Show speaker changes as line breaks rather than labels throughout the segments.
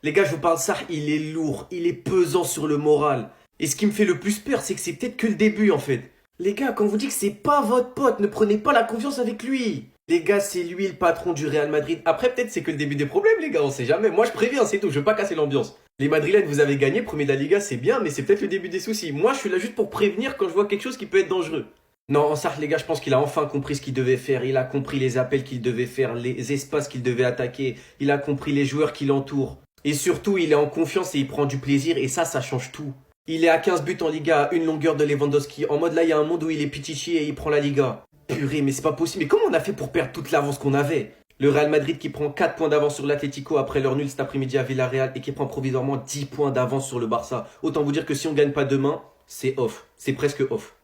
Les gars, je vous parle ça, il est lourd, il est pesant sur le moral. Et ce qui me fait le plus peur, c'est que c'est peut-être que le début en fait. Les gars, quand on vous dit que c'est pas votre pote, ne prenez pas la confiance avec lui. Les gars, c'est lui le patron du Real Madrid. Après, peut-être c'est que le début des problèmes, les gars, on sait jamais. Moi, je préviens, c'est tout, je veux pas casser l'ambiance. Les Madrilènes, vous avez gagné, premier de la Liga, c'est bien, mais c'est peut-être le début des soucis. Moi, je suis là juste pour prévenir quand je vois quelque chose qui peut être dangereux. Non, en Sartre, les gars, je pense qu'il a enfin compris ce qu'il devait faire. Il a compris les appels qu'il devait faire, les espaces qu'il devait attaquer. Il a compris les joueurs qui l'entourent. Et surtout, il est en confiance et il prend du plaisir. Et ça change tout. Il est à 15 buts en Liga, à une longueur de Lewandowski. En mode là, il y a un monde où il est Pichichi et il prend la Liga. Purée, mais c'est pas possible. Mais comment on a fait pour perdre toute l'avance qu'on avait? Le Real Madrid qui prend 4 points d'avance sur l'Atlético après leur nul cet après-midi à Villarreal et qui prend provisoirement 10 points d'avance sur le Barça. Autant vous dire que si on gagne pas demain, c'est off. C'est presque off.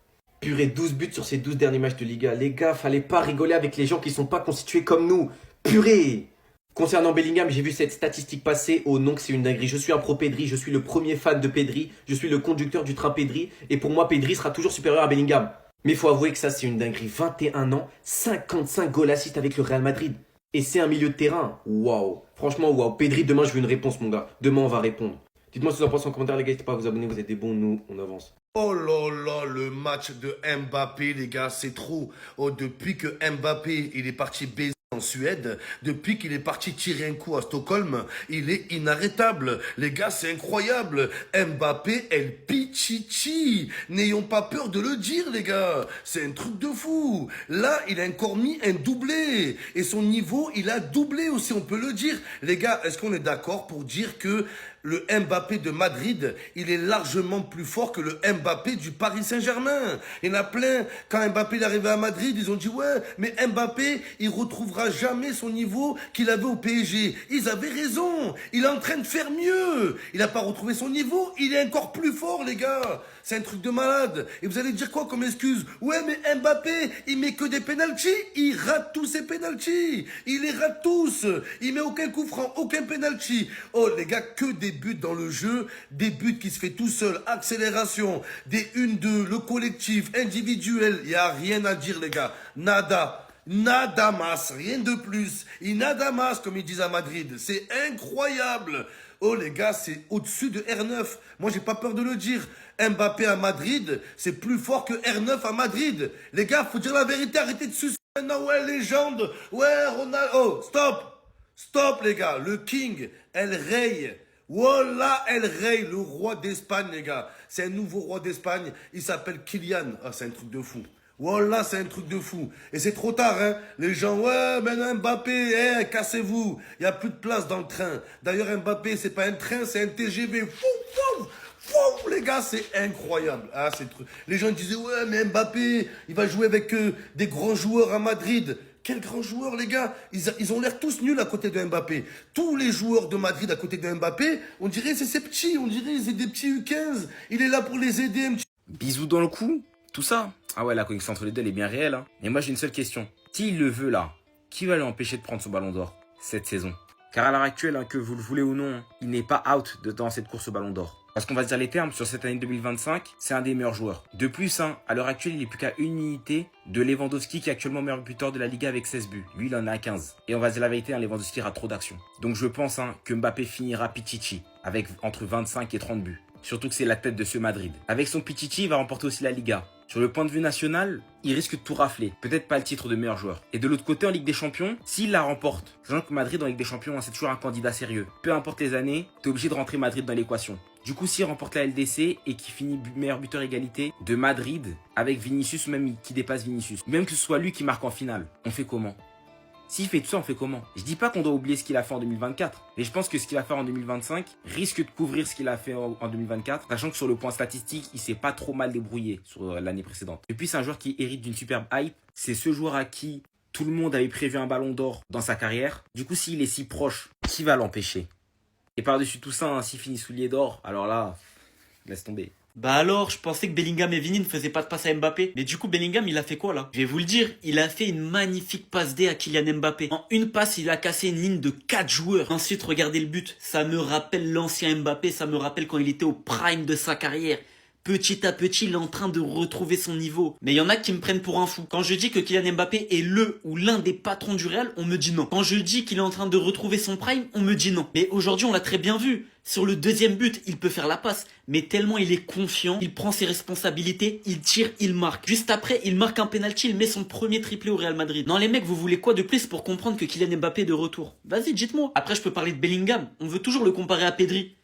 Purée, 12 buts sur ces 12 derniers matchs de Liga. Les gars, fallait pas rigoler avec les gens qui sont pas constitués comme nous. Purée! Concernant Bellingham, j'ai vu cette statistique passer. Oh non, que c'est une dinguerie. Je suis un pro Pedri, je suis le premier fan de Pedri, je suis le conducteur du train Pedri, et pour moi, Pedri sera toujours supérieur à Bellingham. Mais il faut avouer que ça, c'est une dinguerie. 21 ans, 55 goals assists avec le Real Madrid. Et c'est un milieu de terrain. Waouh. Franchement, waouh. Pedri, demain, je veux une réponse, mon gars. Demain, on va répondre. Dites-moi ce que vous en pensez en commentaire, les gars. N'hésitez pas à vous abonner, vous êtes des bons, nous, on avance.
Oh là là, le match de Mbappé, les gars, c'est trop. Oh, depuis que Mbappé, il est parti baiser en Suède, depuis qu'il est parti tirer un coup à Stockholm, il est inarrêtable. Les gars, c'est incroyable. Mbappé, El Pichichi. N'ayons pas peur de le dire, les gars. C'est un truc de fou. Là, il a encore mis un doublé. Et son niveau, il a doublé aussi, on peut le dire. Les gars, est-ce qu'on est d'accord pour dire que le Mbappé de Madrid, il est largement plus fort que le Mbappé du Paris Saint-Germain. Il y en a plein. Quand Mbappé est arrivé à Madrid, ils ont dit ouais, mais Mbappé, il retrouvera jamais son niveau qu'il avait au PSG. Ils avaient raison. Il est en train de faire mieux. Il n'a pas retrouvé son niveau. Il est encore plus fort, les gars. C'est un truc de malade. Et vous allez dire quoi comme excuse? Ouais, mais Mbappé, il met que des pénaltys. Il rate tous ses pénaltys. Il les rate tous. Il met aucun coup franc, aucun pénalty. Oh, les gars, que des buts dans le jeu. Des buts qui se fait tout seul. Accélération. Des 1-2. Le collectif. Individuel. Il n'y a rien à dire, les gars. Nada. Nada mas. Rien de plus. Et nada mas, comme ils disent à Madrid. C'est incroyable. Oh les gars, c'est au-dessus de R9. Moi, j'ai pas peur de le dire. Mbappé à Madrid, c'est plus fort que R9 à Madrid. Les gars, faut dire la vérité, arrêtez de sucer. Non, ouais, légende. Ouais, Ronaldo. Oh, stop. Stop, les gars. Le King, El Rey. Voilà, El Rey, le roi d'Espagne, les gars. C'est un nouveau roi d'Espagne. Il s'appelle Kylian. Ah, c'est un truc de fou. Voilà, c'est un truc de fou. Et c'est trop tard, hein. Les gens, ouais, maintenant Mbappé, cassez-vous. Il n'y a plus de place dans le train. D'ailleurs, Mbappé, c'est pas un train, c'est un TGV. Fou, fou, fou, les gars, c'est incroyable. Ah, c'est truc. Les gens disaient, ouais, mais Mbappé, il va jouer avec des grands joueurs à Madrid. Quels grands joueurs, les gars. Ils ont l'air tous nuls à côté de Mbappé. Tous les joueurs de Madrid à côté de Mbappé, on dirait c'est ses petits. On dirait c'est des petits U15. Il est là pour les aider un petit.
Bisous dans le cou, tout ça. Ah ouais, la connexion entre les deux, elle est bien réelle. Hein. Et moi, j'ai une seule question. S'il le veut là, qui va l'empêcher de prendre son ballon d'or cette saison? Car à l'heure actuelle, hein, que vous le voulez ou non, il n'est pas out dans cette course au ballon d'or. Parce qu'on va se dire les termes, sur cette année 2025, c'est un des meilleurs joueurs. De plus, hein, à l'heure actuelle, il n'est plus qu'à une unité de Lewandowski qui est actuellement meilleur buteur de la Liga avec 16 buts. Lui, il en a 15. Et on va se dire la vérité, hein, Lewandowski aura trop d'actions. Donc je pense que Mbappé finira Pichichi avec entre 25 et 30 buts. Surtout que c'est la tête de ce Madrid. Avec son Pichichi, il va remporter aussi la Liga. Sur le point de vue national, il risque de tout rafler. Peut-être pas le titre de meilleur joueur. Et de l'autre côté, en Ligue des Champions, s'il la remporte, sachant que Madrid en Ligue des Champions, c'est toujours un candidat sérieux. Peu importe les années, t'es obligé de rentrer Madrid dans l'équation. Du coup, s'il remporte la LDC et qu'il finit meilleur buteur égalité de Madrid avec Vinicius, ou même qui dépasse Vinicius, même que ce soit lui qui marque en finale, on fait comment? S'il fait tout ça, on fait comment? Je dis pas qu'on doit oublier ce qu'il a fait en 2024, mais je pense que ce qu'il va faire en 2025 risque de couvrir ce qu'il a fait en 2024, sachant que sur le point statistique, il s'est pas trop mal débrouillé sur l'année précédente. Et puis, c'est un joueur qui hérite d'une superbe hype. C'est ce joueur à qui tout le monde avait prévu un ballon d'or dans sa carrière. Du coup, s'il est si proche, qui va l'empêcher? Et par-dessus tout ça, s'il finit soulier d'or, alors là, laisse tomber.
Bah alors, je pensais que Bellingham et Vini ne faisaient pas de passe à Mbappé. Mais du coup, Bellingham, il a fait quoi là? Je vais vous le dire, il a fait une magnifique passe D à Kylian Mbappé. En une passe, il a cassé une ligne de 4 joueurs. Ensuite, regardez le but. Ça me rappelle l'ancien Mbappé, ça me rappelle quand il était au prime de sa carrière. Petit à petit, il est en train de retrouver son niveau. Mais il y en a qui me prennent pour un fou. Quand je dis que Kylian Mbappé est le ou l'un des patrons du Real, on me dit non. Quand je dis qu'il est en train de retrouver son prime, on me dit non. Mais aujourd'hui, on l'a très bien vu. Sur le deuxième but, il peut faire la passe. Mais tellement il est confiant, il prend ses responsabilités, il tire, il marque. Juste après, il marque un penalty, il met son premier triplé au Real Madrid. Non les mecs, vous voulez quoi de plus pour comprendre que Kylian Mbappé est de retour? Vas-y, dites-moi. Après, je peux parler de Bellingham. On veut toujours le comparer à Pedri.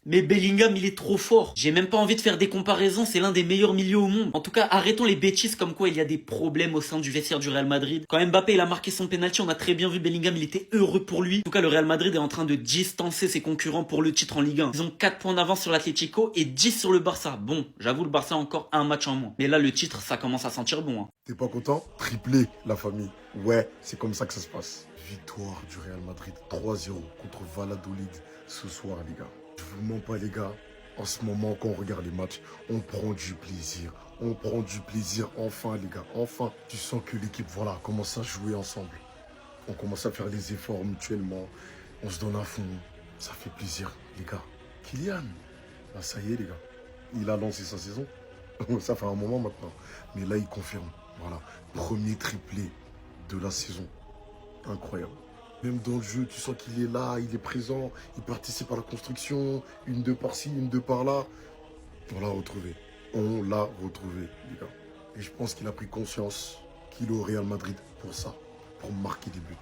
Mais Bellingham, il est trop fort. J'ai même pas envie de faire des comparaisons, c'est l'un des meilleurs milieux au monde. En tout cas, arrêtons les bêtises comme quoi il y a des problèmes au sein du vestiaire du Real Madrid. Quand Mbappé il a marqué son penalty, on a très bien vu Bellingham, il était heureux pour lui. En tout cas, le Real Madrid est en train de distancer ses concurrents pour le titre en Ligue 1. Ils ont 4 points d'avance sur l'Atlético et 10 sur le Barça. Bon, j'avoue, le Barça a encore un match en moins. Mais là, le titre, ça commence à sentir bon. Hein.
T'es pas content? Triplé, la famille. Ouais, c'est comme ça que ça se passe. Victoire du Real Madrid 3-0 contre Valladolid ce soir, les gars. Je vous mens pas, les gars. En ce moment, quand on regarde les matchs, on prend du plaisir. On prend du plaisir, enfin, les gars. Enfin, tu sens que l'équipe, voilà, commence à jouer ensemble. On commence à faire des efforts mutuellement. On se donne à fond. Ça fait plaisir, les gars. Kylian, bah, ça y est, les gars. Il a lancé sa saison. Ça fait un moment maintenant. Mais là, il confirme. Voilà. Premier triplé de la saison. Incroyable. Même dans le jeu, tu sens qu'il est là, il est présent, il participe à la construction, une de par-ci, une de par-là. On l'a retrouvé. On l'a retrouvé, les gars. Et je pense qu'il a pris conscience qu'il est au Real Madrid pour ça, pour marquer des buts.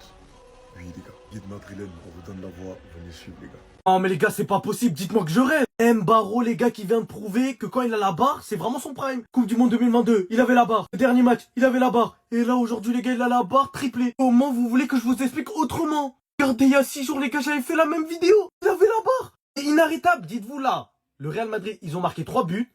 Oui, les gars. Guide madrilène, on vous donne la voix, venez suivre, les gars.
Non mais les gars, c'est pas possible, dites-moi que je rêve. Mbaro, les gars, qui vient de prouver que quand il a la barre, c'est vraiment son prime. Coupe du Monde 2022, il avait la barre. Le dernier match, il avait la barre. Et là, aujourd'hui, les gars, il a la barre triplée. Comment vous voulez que je vous explique autrement? Regardez, il y a 6 jours, les gars, j'avais fait la même vidéo. Il avait la barre. C'est inarrêtable, dites-vous là. Le Real Madrid, ils ont marqué 3 buts.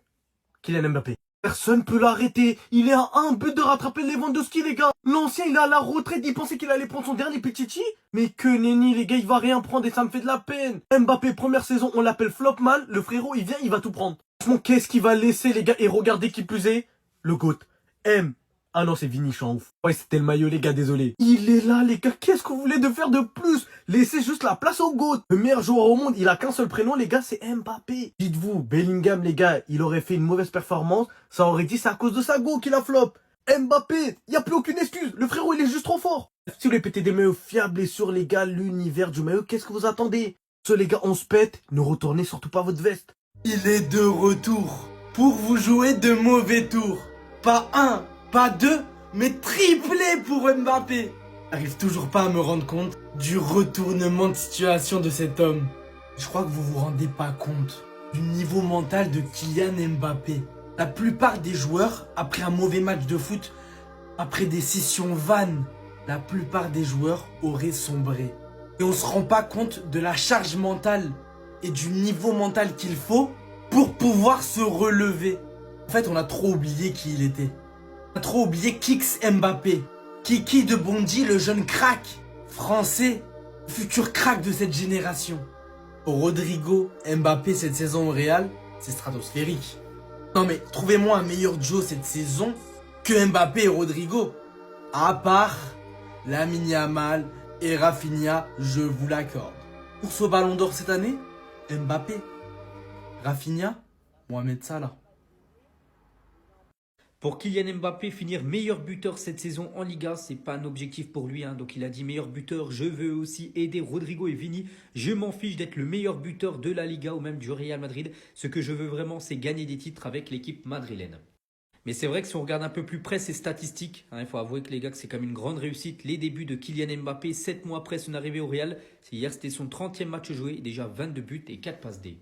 Kylian Mbappé. Personne peut l'arrêter. Il est à un but de rattraper Lewandowski, les gars. L'ancien, il est à la retraite. Il pensait qu'il allait prendre son dernier petit. Mais que nenni, les gars, il va rien prendre et ça me fait de la peine. Mbappé, première saison, on l'appelle Flopman. Le frérot, il vient, il va tout prendre. Franchement, qu'est-ce qu'il va laisser, les gars? Et regardez qui plus est. Le GOAT. M. Ah non, c'est Vini, je suis en ouf. Ouais, c'était le maillot, les gars, désolé. Il est là, les gars. Qu'est-ce que vous voulez de faire de plus? Laissez juste la place au GOAT. Le meilleur joueur au monde, il a qu'un seul prénom, les gars, c'est Mbappé. Dites-vous, Bellingham, les gars, il aurait fait une mauvaise performance. Ça aurait dit c'est à cause de sa go qu'il a flop. Mbappé, y a plus aucune excuse. Le frérot, il est juste trop fort. Si vous voulez péter des maillots fiables et sûrs, les gars, l'univers du maillot, qu'est-ce que vous attendez? Ce, les gars, on se pète. Ne retournez surtout pas votre veste.
Il est de retour pour vous jouer de mauvais tours. Pas un, pas deux, mais triplé pour Mbappé. J'arrive toujours pas à me rendre compte du retournement de situation de cet homme. Je crois que vous vous rendez pas compte du niveau mental de Kylian Mbappé. La plupart des joueurs, après un mauvais match de foot, après des sessions vannes, la plupart des joueurs auraient sombré. Et on se rend pas compte de la charge mentale et du niveau mental qu'il faut pour pouvoir se relever. En fait, on a trop oublié qui il était. On a trop oublié Kix Mbappé. Kiki de Bondy, le jeune crack français, futur crack de cette génération. Rodrigo Mbappé cette saison au Real, c'est stratosphérique. Non mais trouvez-moi un meilleur duo cette saison que Mbappé et Rodrigo. À part Lamine Yamal et Rafinha, je vous l'accorde. Pour ce ballon d'or cette année, Mbappé. Rafinha, Mohamed Salah.
Pour Kylian Mbappé, finir meilleur buteur cette saison en Liga, c'est pas un objectif pour lui. Donc il a dit meilleur buteur, je veux aussi aider Rodrigo et Vini. Je m'en fiche d'être le meilleur buteur de la Liga ou même du Real Madrid. Ce que je veux vraiment, c'est gagner des titres avec l'équipe madrilène. Mais c'est vrai que si on regarde un peu plus près ces statistiques, il faut avouer que les gars, que c'est quand même une grande réussite. Les débuts de Kylian Mbappé, 7 mois après son arrivée au Real. Hier, c'était son 30e match joué, déjà 22 buts et 4 passes D.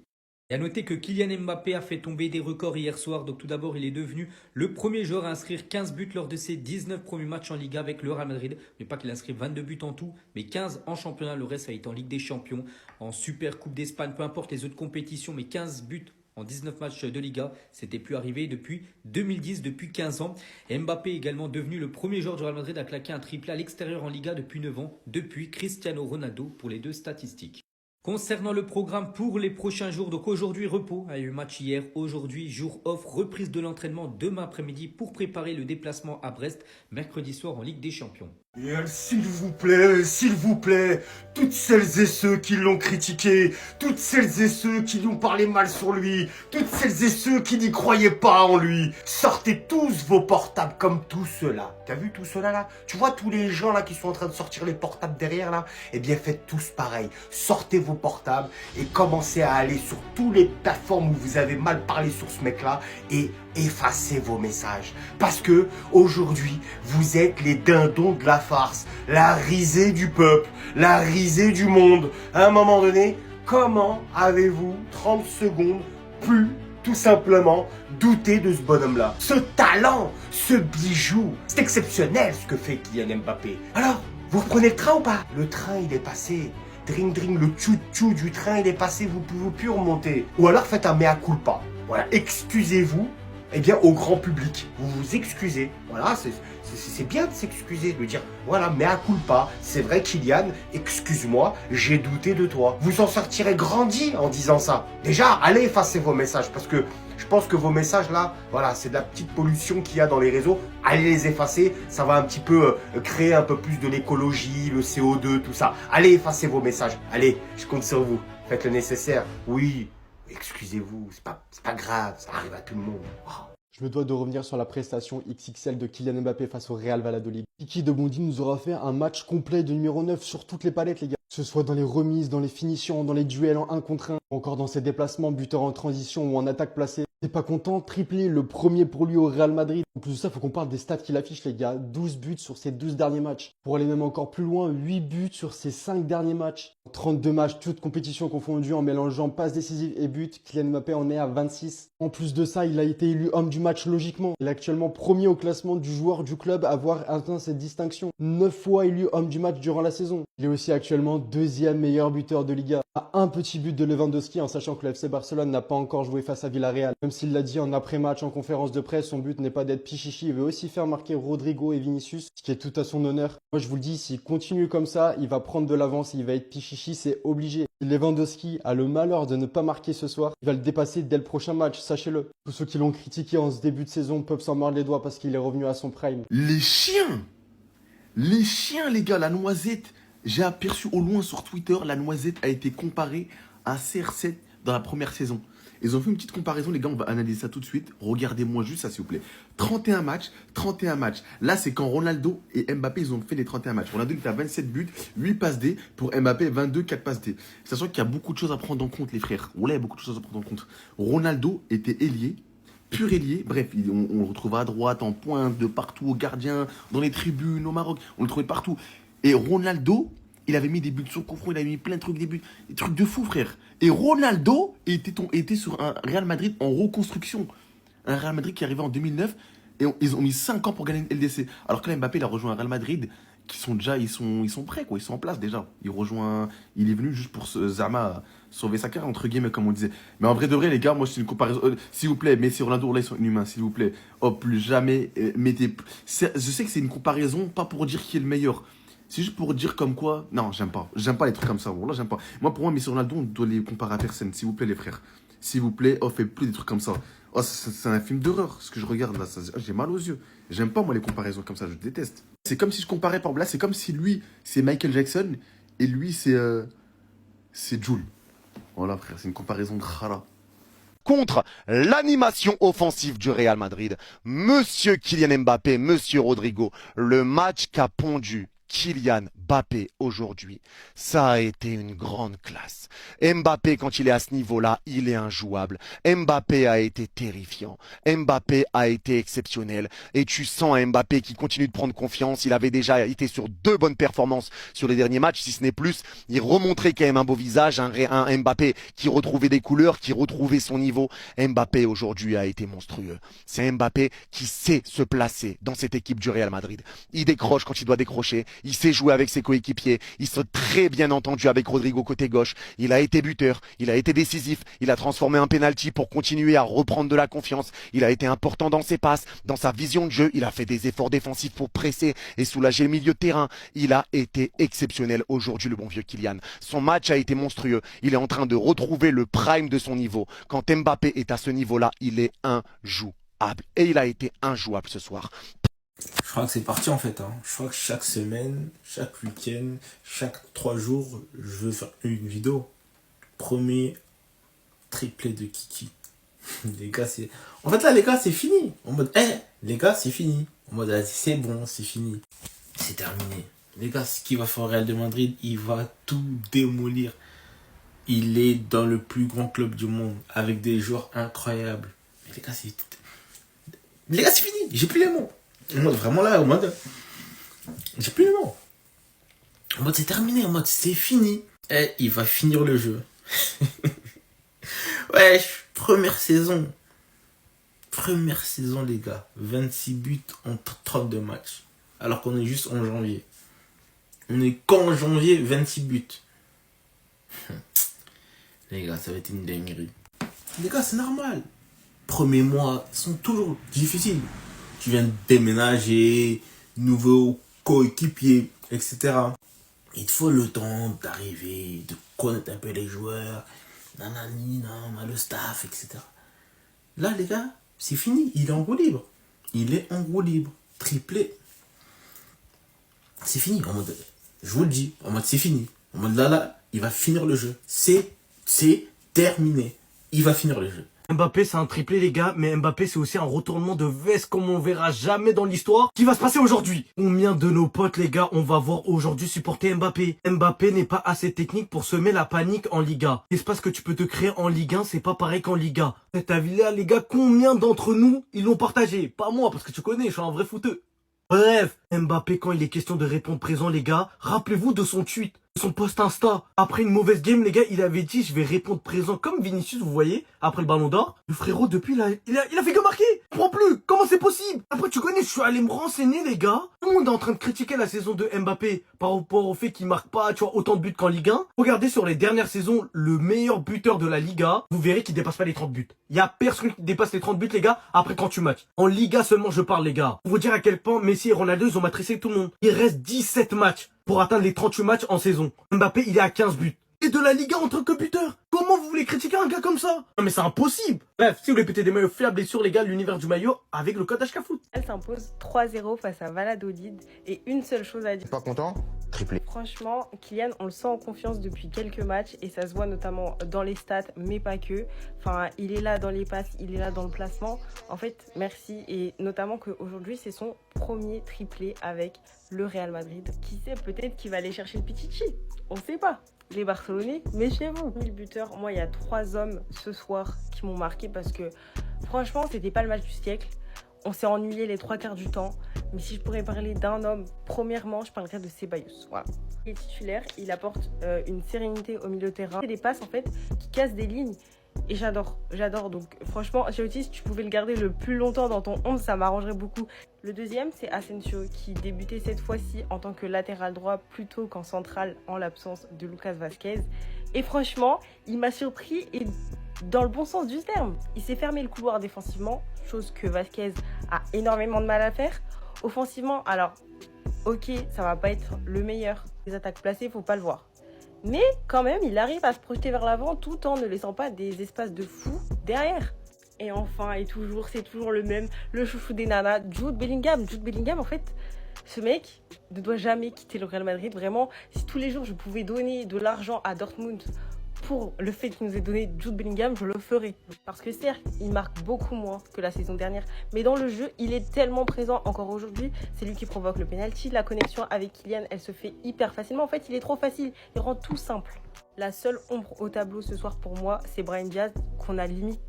Et à noter que Kylian Mbappé a fait tomber des records hier soir. Donc tout d'abord, il est devenu le premier joueur à inscrire 15 buts lors de ses 19 premiers matchs en Liga avec le Real Madrid. Mais pas qu'il a inscrit 22 buts en tout, mais 15 en championnat. Le reste, ça a été en Ligue des Champions, en Super Coupe d'Espagne, peu importe les autres compétitions. Mais 15 buts en 19 matchs de Liga, c'était plus arrivé depuis 2010, depuis 15 ans. Et Mbappé est également devenu le premier joueur du Real Madrid à claquer un triplé à l'extérieur en Liga depuis 9 ans, depuis Cristiano Ronaldo pour les deux statistiques. Concernant le programme pour les prochains jours, donc aujourd'hui repos, il y a eu match hier, aujourd'hui jour off, reprise de l'entraînement demain après-midi pour préparer le déplacement à Brest, mercredi soir en Ligue des Champions.
S'il vous plaît, toutes celles et ceux qui l'ont critiqué, toutes celles et ceux qui lui ont parlé mal sur lui, toutes celles et ceux qui n'y croyaient pas en lui, sortez tous vos portables comme tous ceux-là. T'as vu tout cela là? Tu vois tous les gens là qui sont en train de sortir les portables derrière là? Eh bien faites tous pareil. Sortez vos portables et commencez à aller sur toutes les plateformes où vous avez mal parlé sur ce mec-là et effacez vos messages. Parce que aujourd'hui, vous êtes les dindons de la farce, la risée du peuple, la risée du monde. À un moment donné, comment avez-vous 30 secondes pu tout simplement douter de ce bonhomme-là? Ce talent, ce bijou, c'est exceptionnel ce que fait Kylian Mbappé. Alors, vous reprenez le train ou pas? Le train, il est passé. Dring dring, le tchou-tchou du train, il est passé, vous pouvez plus remonter. Ou alors faites un mea culpa. Voilà, excusez-vous, eh bien, au grand public. Vous vous excusez. Voilà, c'est bien de s'excuser, de dire, voilà, mea culpa. C'est vrai, Kylian, excuse-moi, j'ai douté de toi. Vous en sortirez grandi en disant ça. Déjà, allez effacer vos messages, parce que je pense que vos messages là, voilà, c'est de la petite pollution qu'il y a dans les réseaux. Allez les effacer, ça va un petit peu créer un peu plus de l'écologie, le CO2, tout ça. Allez effacer vos messages. Allez, je compte sur vous. Faites le nécessaire. Oui, excusez-vous, c'est pas grave, ça arrive à tout le monde. Oh.
Je me dois de revenir sur la prestation XXL de Kylian Mbappé face au Real Valladolid. Kiki de Bondy nous aura fait un match complet de numéro 9 sur toutes les palettes, les gars. Que ce soit dans les remises, dans les finitions, dans les duels en 1 contre 1, ou encore dans ses déplacements, buteur en transition ou en attaque placée. T'es pas content? Triplé, le premier pour lui au Real Madrid. En plus de ça, faut qu'on parle des stats qu'il affiche, les gars. 12 buts sur ses 12 derniers matchs. Pour aller même encore plus loin, 8 buts sur ses 5 derniers matchs. 32 matchs, toutes compétitions confondues, en mélangeant passes décisives et buts. Kylian Mbappé en est à 26. En plus de ça, il a été élu homme du match logiquement. Il est actuellement premier au classement du joueur du club à avoir atteint cette distinction. 9 fois élu homme du match durant la saison. Il est aussi actuellement deuxième meilleur buteur de Liga. À un petit but de Lewandowski, en sachant que le FC Barcelone n'a pas encore joué face à Villarreal. Même s'il l'a dit en après-match en conférence de presse, son but n'est pas d'être pichichi. Il veut aussi faire marquer Rodrigo et Vinicius, ce qui est tout à son honneur. Moi, je vous le dis, s'il continue comme ça, il va prendre de l'avance et il va être pichichi, c'est obligé. Si Lewandowski a le malheur de ne pas marquer ce soir, il va le dépasser dès le prochain match, sachez-le. Tous ceux qui l'ont critiqué en ce début de saison peuvent s'en mordre les doigts parce qu'il est revenu à son prime.
Les chiens, les gars, la noisette. J'ai aperçu au loin sur Twitter, la noisette a été comparée à CR7 dans la première saison. Ils ont fait une petite comparaison, les gars, on va analyser ça tout de suite. Regardez-moi juste ça, s'il vous plaît. 31 matchs, 31 matchs. Là, c'est quand Ronaldo et Mbappé, ils ont fait les 31 matchs. Ronaldo, il a 27 buts, 8 passes D. Pour Mbappé, 22, 4 passes D. Sachant qu'il y a beaucoup de choses à prendre en compte, les frères. Là, il y a beaucoup de choses à prendre en compte. Ronaldo était ailier, pur ailier. Bref, on le retrouve à droite, en pointe, de partout, au gardien, dans les tribunes, au Maroc. On le trouvait partout. Et Ronaldo, il avait mis des buts sur coup franc, il avait mis plein de trucs, des trucs de fou, frère. Et Ronaldo était sur un Real Madrid en reconstruction. Un Real Madrid qui arrivait en 2009 et ils ont mis 5 ans pour gagner une LDC. Alors que là, Mbappé, il a rejoint un Real Madrid qui sont déjà, ils sont prêts, quoi. Ils sont en place déjà. Il est venu juste pour Zama sauver sa carrière, entre guillemets, comme on disait. Mais en vrai de vrai, les gars, moi, c'est une comparaison. S'il vous plaît, Messi et Ronaldo, là, ils sont inhumains, s'il vous plaît. Oh, plus jamais, mettez. Je sais que c'est une comparaison, pas pour dire qui est le meilleur. C'est juste pour dire comme quoi. Non, j'aime pas. J'aime pas les trucs comme ça. Bon, là, j'aime pas. Moi, pour moi, Messi et Ronaldo, on doit les comparer à personne. S'il vous plaît, les frères. S'il vous plaît, oh, faites plus des trucs comme ça. Oh, c'est un film d'horreur, ce que je regarde là. J'ai mal aux yeux. J'aime pas, moi, les comparaisons comme ça. Je déteste. C'est comme si je comparais, par exemple, là, c'est comme si lui, c'est Michael Jackson et lui, c'est Jul. Voilà, frère, c'est une comparaison de khara.
Contre l'animation offensive du Real Madrid, Monsieur Kylian Mbappé, Monsieur Rodrigo, le match qu'a pondu Kylian Mbappé aujourd'hui, ça a été une grande classe. Mbappé, quand il est à ce niveau-là, il est injouable. Mbappé a été terrifiant. Mbappé a été exceptionnel. Et tu sens un Mbappé qui continue de prendre confiance. Il avait déjà été sur 2 bonnes performances sur les derniers matchs, si ce n'est plus. Il remontrait quand même un beau visage, un Mbappé qui retrouvait des couleurs, qui retrouvait son niveau. Mbappé aujourd'hui a été monstrueux. C'est un Mbappé qui sait se placer dans cette équipe du Real Madrid. Il décroche quand il doit décrocher. Il sait jouer avec ses coéquipiers. Il s'est très bien entendu avec Rodrigo côté gauche. Il a été buteur. Il a été décisif. Il a transformé un penalty pour continuer à reprendre de la confiance. Il a été important dans ses passes, dans sa vision de jeu. Il a fait des efforts défensifs pour presser et soulager le milieu de terrain. Il a été exceptionnel aujourd'hui, le bon vieux Kylian. Son match a été monstrueux. Il est en train de retrouver le prime de son niveau. Quand Mbappé est à ce niveau-là, il est injouable. Et il a été injouable ce soir.
Je crois que c'est parti en fait. Je crois que chaque semaine, chaque week-end, chaque 3 jours, je veux faire une vidéo. Premier triplé de Kiki. Les gars, c'est... En fait là, les gars, c'est fini. En mode, les gars, c'est fini. En mode, c'est bon, c'est fini. C'est terminé. Les gars, ce qu'il va faire au Real de Madrid, il va tout démolir. Il est dans le plus grand club du monde, avec des joueurs incroyables. Mais les gars, c'est fini. J'ai plus les mots. En mode, vraiment là, en mode... J'ai plus les mots. En mode, c'est terminé. En mode, c'est fini. Il va finir le jeu. Ouais, première saison. Première saison, les gars. 26 buts en 32 matchs. Alors qu'on est juste en janvier. On est qu'en janvier, 26 buts. Les gars, ça va être une dinguerie. Les gars, c'est normal. Premiers mois sont toujours difficiles. Tu viens de déménager, nouveaux coéquipiers, etc. Il te faut le temps d'arriver, de connaître un peu les joueurs, nanani, le staff, etc. Là, les gars, c'est fini. Il est en roue libre. Il est en roue libre. Triplé. C'est fini. En mode, je vous le dis. En mode, c'est fini. En mode, là, il va finir le jeu. C'est terminé. Il va finir le jeu.
Mbappé, c'est un triplé, les gars, mais Mbappé, c'est aussi un retournement de veste comme on verra jamais dans l'histoire qui va se passer aujourd'hui. Combien de nos potes, les gars, on va voir aujourd'hui supporter Mbappé? Mbappé n'est pas assez technique pour semer la panique en Liga. L'espace que tu peux te créer en Ligue 1, c'est pas pareil qu'en Liga. Cet avis-là, les gars, combien d'entre nous, ils l'ont partagé? Pas moi, parce que tu connais, je suis un vrai footeux. Bref, Mbappé, quand il est question de répondre présent, les gars, rappelez-vous de son tweet, de son post Insta. Après une mauvaise game, les gars, il avait dit, je vais répondre présent comme Vinicius, vous voyez, après le ballon d'or. Le frérot, depuis, il a fait que marquer. Je comprends plus. Comment c'est possible? Après, tu connais, je suis allé me renseigner, les gars. Tout le monde est en train de critiquer la saison de Mbappé par rapport au fait qu'il marque pas, tu vois, autant de buts qu'en Ligue 1. Regardez sur les dernières saisons, le meilleur buteur de la Liga, vous verrez qu'il dépasse pas les 30 buts. Il y a personne qui dépasse les 30 buts, les gars, après 38 matchs. En Liga seulement, je parle, les gars. Pour vous dire à quel point Messi et Ronaldo, ils ont matricé tout le monde. Il reste 17 matchs pour atteindre les 38 matchs en saison. Mbappé, il est à 15 buts. Et de la Liga en tant que buteur. Comment vous voulez critiquer un gars comme ça? Non mais c'est impossible. Bref, si vous voulez péter des maillots fiables et sur les gars, l'univers du maillot avec le code HKFoot.
Elle s'impose 3-0 face à Valladolid et une seule chose à dire.
Pas content? Triplé.
Franchement, Kylian, on le sent en confiance depuis quelques matchs et ça se voit notamment dans les stats, mais pas que. Enfin, il est là dans les passes, il est là dans le placement. En fait, merci. Et notamment qu'aujourd'hui, c'est son premier triplé avec le Real Madrid. Qui sait, peut-être qu'il va aller chercher le Pichichi. On sait pas. Les Barcelonais, méfiez-vous. Le buteur, moi, il y a 3 hommes ce soir qui m'ont marqué parce que franchement, c'était pas le match du siècle. On s'est ennuyé les 3/4 du temps. Mais si je pourrais parler d'un homme, premièrement, je parlerais de Ceballos. Voilà. Il est titulaire, il apporte une sérénité au milieu de terrain. C'est des passes, en fait, qui cassent des lignes. Et j'adore. Donc franchement, Ancelotti, si tu pouvais le garder le plus longtemps dans ton 11, ça m'arrangerait beaucoup. Le deuxième, c'est Asensio, qui débutait cette fois-ci en tant que latéral droit plutôt qu'en central en l'absence de Lucas Vazquez. Et franchement, il m'a surpris et dans le bon sens du terme. Il s'est fermé le couloir défensivement, chose que Vazquez a énormément de mal à faire. Offensivement, alors, ok, ça va pas être le meilleur. Les attaques placées, faut pas le voir. Mais quand même, il arrive à se projeter vers l'avant tout en ne laissant pas des espaces de fou derrière. Et enfin, c'est toujours le même, le chouchou des nanas, Jude Bellingham. Jude Bellingham, en fait, ce mec ne doit jamais quitter le Real Madrid. Vraiment, si tous les jours je pouvais donner de l'argent à Dortmund pour le fait qu'il nous ait donné Jude Bellingham, je le ferais. Parce que certes, il marque beaucoup moins que la saison dernière, mais dans le jeu, il est tellement présent encore aujourd'hui. C'est lui qui provoque le penalty. La connexion avec Kylian, elle se fait hyper facilement. En fait, il est trop facile. Il rend tout simple. La seule ombre au tableau ce soir pour moi, c'est Brahim Diaz, qu'on a limite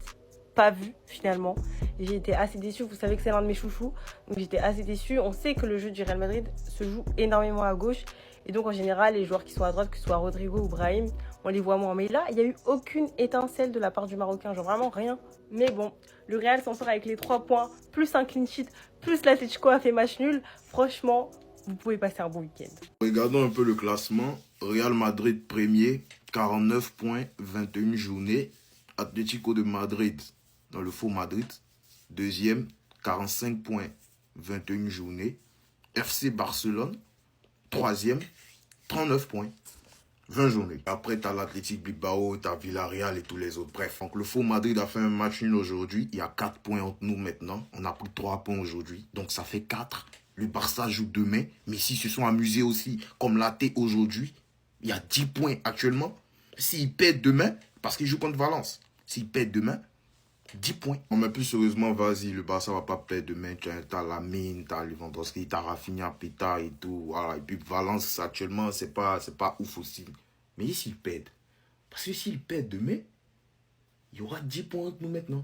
pas vu finalement. J'ai été assez déçue. Vous savez que c'est l'un de mes chouchous, donc j'étais assez déçue. On sait que le jeu du Real Madrid se joue énormément à gauche. Et donc, en général, les joueurs qui sont à droite, que ce soit Rodrigo ou Brahim, on les voit moins. Mais là, il n'y a eu aucune étincelle de la part du Marocain. Genre vraiment rien. Mais bon, le Real s'en sort avec les 3 points, plus un clean sheet, plus l'Atlético a fait match nul. Franchement, vous pouvez passer un bon week-end.
Regardons un peu le classement. Real Madrid premier, 49 points, 21 journées. Atlético de Madrid, dans le faux Madrid, deuxième, 45 points, 21 journées. FC Barcelone, troisième, 39 points, 20 journées. Après, tu as l'Athletic Bilbao, tu as Villarreal et tous les autres. Bref, donc le faux Madrid a fait un match nul aujourd'hui. Il y a 4 points entre nous maintenant. On a pris 3 points aujourd'hui. Donc ça fait 4. Le Barça joue demain. Messi se sont amusés aussi, comme l'athée aujourd'hui. Il y a 10 points actuellement. S'ils perdent demain, parce qu'ils jouent contre Valence, s'ils perdent demain, 10 points. Non, mais plus sérieusement, vas-y, le Barça va pas perdre demain. T'as Lamine, t'as Lewandowski, t'as Rafinha, Peta et tout. Voilà. Et puis Valence, actuellement, c'est pas ouf aussi. Mais s'ils perdent, parce que s'ils perdent demain, il y aura 10 points entre nous maintenant.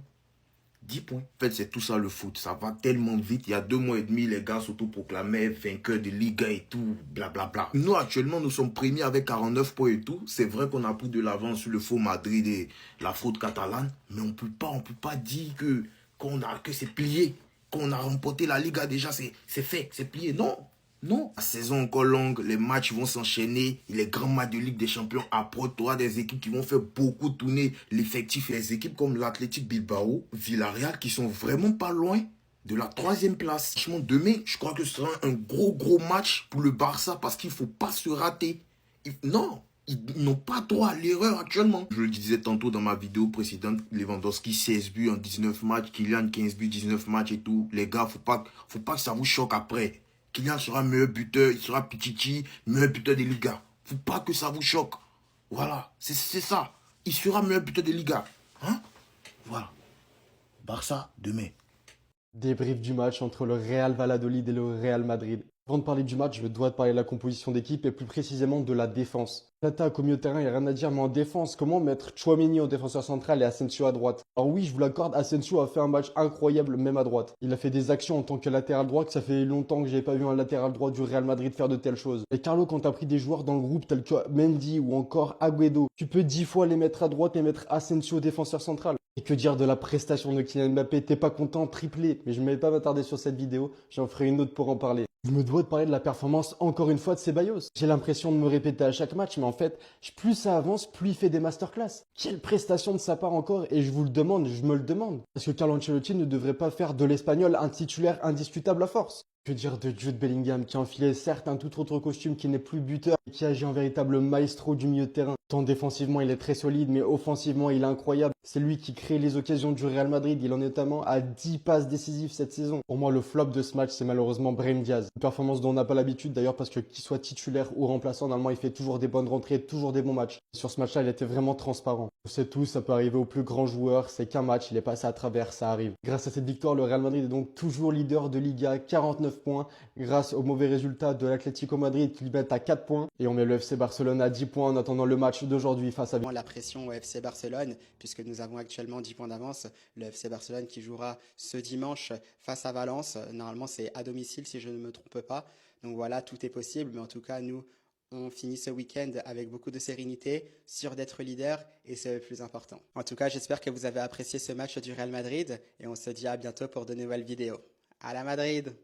10 points. En fait, c'est tout ça le foot. Ça va tellement vite. Il y a 2 mois et demi, les gars s'autoproclamaient vainqueurs de Liga et tout. Blablabla. Nous, actuellement, nous sommes premiers avec 49 points et tout. C'est vrai qu'on a pris de l'avance sur le faux Madrid et la faute catalane. Mais on peut pas dire que c'est plié. Qu'on a remporté la Liga déjà, c'est fait, c'est plié. Non. Non, la saison encore longue, les matchs vont s'enchaîner. Les grands matchs de Ligue des Champions approchent. Tu auras des équipes qui vont faire beaucoup tourner l'effectif. Les équipes comme l'Athletic Bilbao, Villarreal, qui sont vraiment pas loin de la 3e place. Franchement, demain, je crois que ce sera un gros match pour le Barça parce qu'il ne faut pas se rater. Non, ils n'ont pas droit à l'erreur actuellement. Je le disais tantôt dans ma vidéo précédente, Lewandowski 16 buts en 19 matchs, Kylian 15 buts, 19 matchs et tout. Les gars, faut pas que ça vous choque après. Kylian sera meilleur buteur, il sera Pichichi, meilleur buteur des Ligas. Faut pas que ça vous choque. Voilà, c'est ça. Il sera meilleur buteur des Ligas. Hein? Voilà. Barça, demain.
Débrief du match entre le Real Valladolid et le Real Madrid. Avant de parler du match, je dois te parler de la composition d'équipe et plus précisément de la défense. L'attaque au milieu de terrain, il n'y a rien à dire, mais en défense, comment mettre Tchouaméni au défenseur central et Asensio à droite? Alors oui, je vous l'accorde, Asensio a fait un match incroyable même à droite. Il a fait des actions en tant que latéral droit que ça fait longtemps que j'avais pas vu un latéral droit du Real Madrid faire de telles choses. Et Carlo, quand t'as pris des joueurs dans le groupe tels que Mendy ou encore Agüero, tu peux 10 fois les mettre à droite et mettre Asensio au défenseur central. Et que dire de la prestation de Kylian Mbappé? T'es pas content, triplé. Mais je ne vais pas m'attarder sur cette vidéo, j'en ferai une autre pour en parler. Je me dois de parler de la performance encore une fois de Ceballos. J'ai l'impression de me répéter à chaque match, mais en fait, plus ça avance, plus il fait des masterclass. Quelle prestation de sa part encore, et je vous le demande, je me le demande. Parce que Carlo Ancelotti ne devrait pas faire de l'Espagnol un titulaire indiscutable à force. Que dire de Jude Bellingham qui a enfilé certes un tout autre costume qui n'est plus buteur et qui agit en véritable maestro du milieu de terrain. Tant défensivement il est très solide mais offensivement il est incroyable. C'est lui qui crée les occasions du Real Madrid. Il en est notamment à 10 passes décisives cette saison. Pour moi le flop de ce match c'est malheureusement Brahim Diaz. Une performance dont on n'a pas l'habitude d'ailleurs parce que qu'il soit titulaire ou remplaçant, normalement il fait toujours des bonnes rentrées, toujours des bons matchs. Sur ce match là il était vraiment transparent. On sait tous, ça peut arriver aux plus grands joueurs, c'est qu'un match, il est passé à travers, ça arrive. Grâce à cette victoire, le Real Madrid est donc toujours leader de Liga, 49 points. Grâce aux mauvais résultats de l'Atlético Madrid qui lui met à 4 points. Et on met le FC Barcelone à 10 points en attendant le match d'aujourd'hui face à...
La pression au FC Barcelone, puisque nous avons actuellement 10 points d'avance. Le FC Barcelone qui jouera ce dimanche face à Valence. Normalement, c'est à domicile si je ne me trompe pas. Donc voilà, tout est possible. Mais en tout cas, nous, on finit ce week-end avec beaucoup de sérénité, sûr d'être leader et c'est le plus important. En tout cas, j'espère que vous avez apprécié ce match du Real Madrid et on se dit à bientôt pour de nouvelles vidéos. À la Madrid!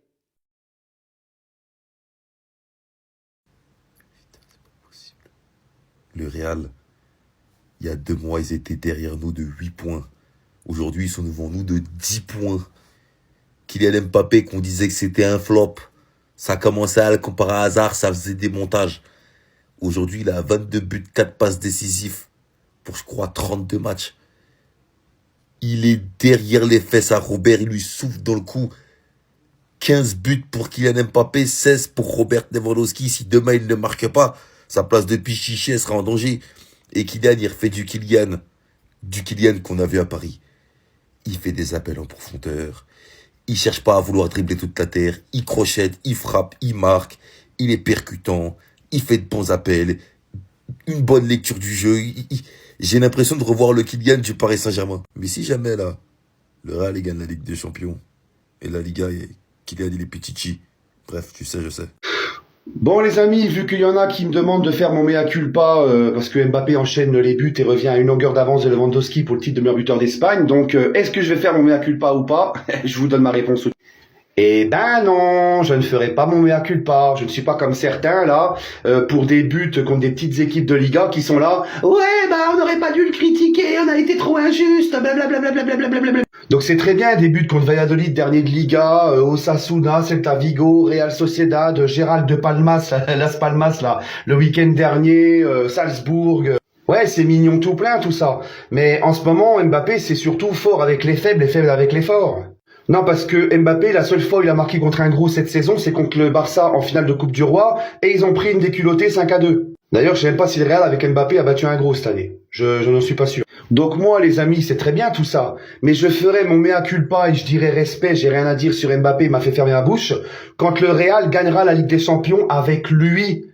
Le Real, il y a 2 mois, ils étaient derrière nous de 8 points. Aujourd'hui, ils sont devant nous de 10 points. Kylian Mbappé, qu'on disait que c'était un flop. Ça commençait à comme par hasard, ça faisait des montages. Aujourd'hui, il a 22 buts, 4 passes décisives pour, je crois, 32 matchs. Il est derrière les fesses à Robert, il lui souffle dans le cou. 15 buts pour Kylian Mbappé, 16 pour Robert Lewandowski. Si demain, il ne marque pas, sa place de Pichichi sera en danger. Et Kylian, il refait du Kylian qu'on a vu à Paris. Il fait des appels en profondeur. Il cherche pas à vouloir dribbler toute la terre. Il crochette, il frappe, il marque. Il est percutant. Il fait de bons appels. Une bonne lecture du jeu. J'ai l'impression de revoir le Kylian du Paris Saint-Germain. Mais si jamais, là, le Real il gagne la Ligue des Champions. Et la Liga, Kylian, il est Pichichi. Bref, tu sais, je sais.
Bon les amis, vu qu'il y en a qui me demandent de faire mon mea culpa parce que Mbappé enchaîne les buts et revient à une longueur d'avance de Lewandowski pour le titre de meilleur buteur d'Espagne, donc est-ce que je vais faire mon mea culpa ou pas? Je vous donne ma réponse. Eh ben non, je ne ferai pas mon mea culpa. Je ne suis pas comme certains là, pour des buts contre des petites équipes de Liga qui sont là. Ouais, bah on n'aurait pas dû le critiquer, on a été trop injuste, blablabla. Donc c'est très bien des buts contre Valladolid, dernier de Liga, Osasuna, Celta Vigo, Real Sociedad, Gérald de Palmas, Las Palmas là, le week-end dernier, Salzbourg. Ouais, c'est mignon tout plein tout ça. Mais en ce moment, Mbappé c'est surtout fort avec les faibles et faible avec les forts. Non, parce que Mbappé, la seule fois où il a marqué contre un gros cette saison, c'est contre le Barça en finale de Coupe du Roi, et ils ont pris une déculottée 5-2. D'ailleurs, je sais même pas si le Real avec Mbappé a battu un gros cette année. Je n'en suis pas sûr. Donc moi, les amis, c'est très bien tout ça, mais je ferai mon mea culpa et je dirai respect, j'ai rien à dire sur Mbappé, il m'a fait fermer la bouche, quand le Real gagnera la Ligue des Champions avec lui,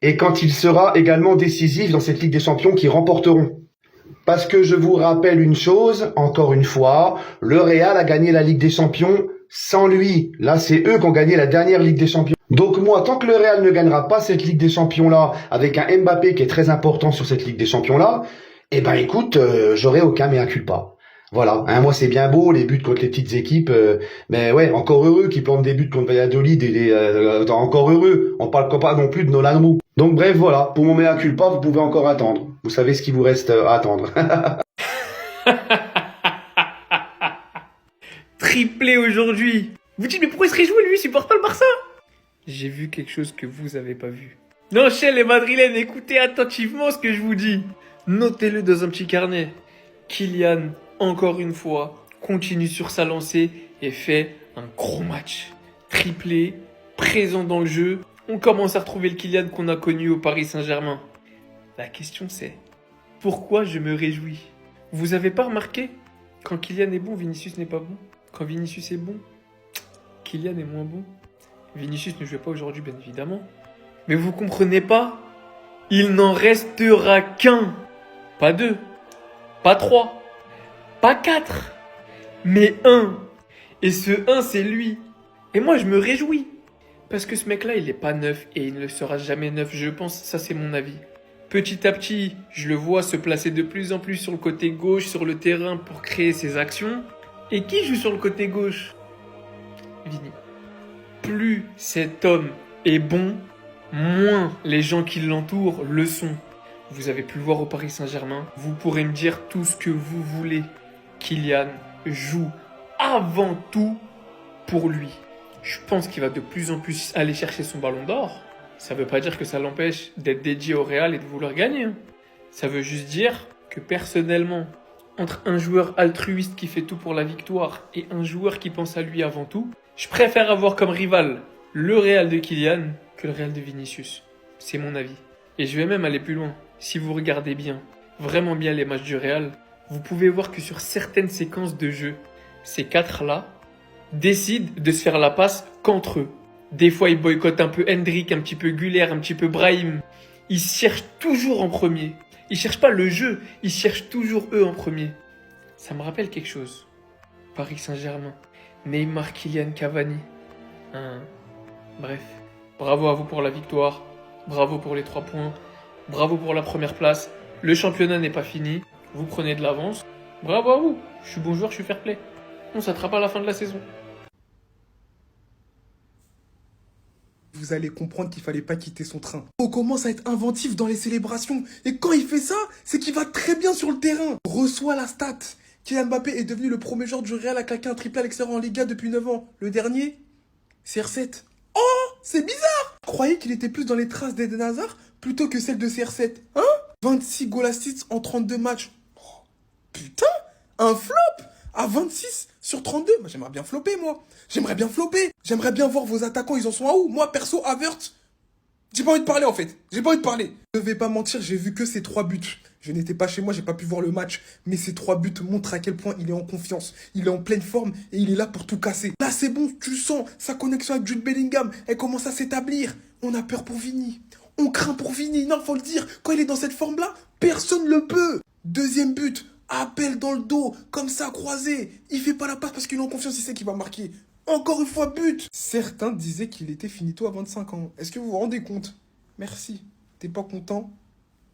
et quand il sera également décisif dans cette Ligue des Champions qu'ils remporteront. Parce que je vous rappelle une chose, encore une fois, le Real a gagné la Ligue des Champions sans lui. Là, c'est eux qui ont gagné la dernière Ligue des Champions. Donc moi, tant que le Real ne gagnera pas cette Ligue des Champions-là, avec un Mbappé qui est très important sur cette Ligue des Champions-là, eh ben écoute, j'aurai aucun mea culpa. Voilà, hein, moi c'est bien beau, les buts contre les petites équipes, mais ouais, encore heureux qu'ils plantent des buts contre Valladolid, encore heureux, on parle pas non plus de Nolan Roux. Donc bref, voilà, pour mon mea culpa, vous pouvez encore attendre. Vous savez ce qu'il vous reste à attendre.
Triplé aujourd'hui. Vous dites mais pourquoi il se réjouit lui, il supporte pas le Barça? J'ai vu quelque chose que vous avez pas vu. Non, chez les Madrilènes, écoutez attentivement ce que je vous dis. Notez-le dans un petit carnet. Kylian, encore une fois, continue sur sa lancée et fait un gros match. Triplé, présent dans le jeu. On commence à retrouver le Kylian qu'on a connu au Paris Saint-Germain. La question c'est, pourquoi je me réjouis? Vous avez pas remarqué? Quand Kylian est bon, Vinicius n'est pas bon. Quand Vinicius est bon, Kylian est moins bon. Vinicius ne jouait pas aujourd'hui, bien évidemment. Mais vous comprenez pas? Il n'en restera qu'un. Pas deux. Pas trois. Pas quatre. Mais un. Et ce un, c'est lui. Et moi, je me réjouis. Parce que ce mec-là, il est pas neuf et il ne sera jamais neuf, je pense. Ça, c'est mon avis. Petit à petit, je le vois se placer de plus en plus sur le côté gauche, sur le terrain pour créer ses actions. Et qui joue sur le côté gauche? Vini. Plus cet homme est bon, moins les gens qui l'entourent le sont. Vous avez pu le voir au Paris Saint-Germain. Vous pourrez me dire tout ce que vous voulez. Kylian joue avant tout pour lui. Je pense qu'il va de plus en plus aller chercher son ballon d'or. Ça veut pas dire que ça l'empêche d'être dédié au Real et de vouloir gagner. Ça veut juste dire que personnellement, entre un joueur altruiste qui fait tout pour la victoire et un joueur qui pense à lui avant tout, je préfère avoir comme rival le Real de Kylian que le Real de Vinicius. C'est mon avis. Et je vais même aller plus loin. Si vous regardez bien, vraiment bien les matchs du Real, vous pouvez voir que sur certaines séquences de jeu, ces quatre-là décident de se faire la passe qu'entre eux. Des fois, ils boycottent un peu Hendrik, un petit peu Güler, un petit peu Brahim. Ils cherchent toujours en premier. Ils cherchent pas le jeu, ils cherchent toujours eux en premier. Ça me rappelle quelque chose. Paris Saint-Germain, Neymar, Kylian, Cavani. Bref, bravo à vous pour la victoire. Bravo pour les 3 points. Bravo pour la première place. Le championnat n'est pas fini. Vous prenez de l'avance. Bravo à vous. Je suis bon joueur, je suis fair play. On s'attrape à la fin de la saison.
Vous allez comprendre qu'il fallait pas quitter son train. On commence à être inventif dans les célébrations. Et quand il fait ça, c'est qu'il va très bien sur le terrain. Reçoit la stat. Kylian Mbappé est devenu le premier joueur du Real à claquer un triplé à l'extérieur en Liga depuis 9 ans. Le dernier, CR7. Oh, c'est bizarre. Croyez qu'il était plus dans les traces d'Eden Hazard plutôt que celles de CR7. Hein? 26 goal assists en 32 matchs. Oh, putain, un flop à 26 sur 32. Moi, j'aimerais bien flopper, moi. J'aimerais bien flopper. J'aimerais bien voir vos attaquants, ils en sont à où? Moi, perso, Havertz, j'ai pas envie de parler, en fait. J'ai pas envie de parler. Je vais pas mentir, j'ai vu que ces 3 buts. Je n'étais pas chez moi, j'ai pas pu voir le match. Mais ces 3 buts montrent à quel point il est en confiance. Il est en pleine forme et il est là pour tout casser. Là, c'est bon, tu le sens. Sa connexion avec Jude Bellingham, elle commence à s'établir. On a peur pour Vini. On craint pour Vini. Non, faut le dire. Quand il est dans cette forme-là, personne ne le peut. Deuxième but. Appel dans le dos, comme ça, croisé. Il fait pas la passe parce qu'il est en confiance, il sait qu'il va marquer. Encore une fois, but. Certains disaient qu'il était finito à 25 ans. Est-ce que vous vous rendez compte? Merci. T'es pas content?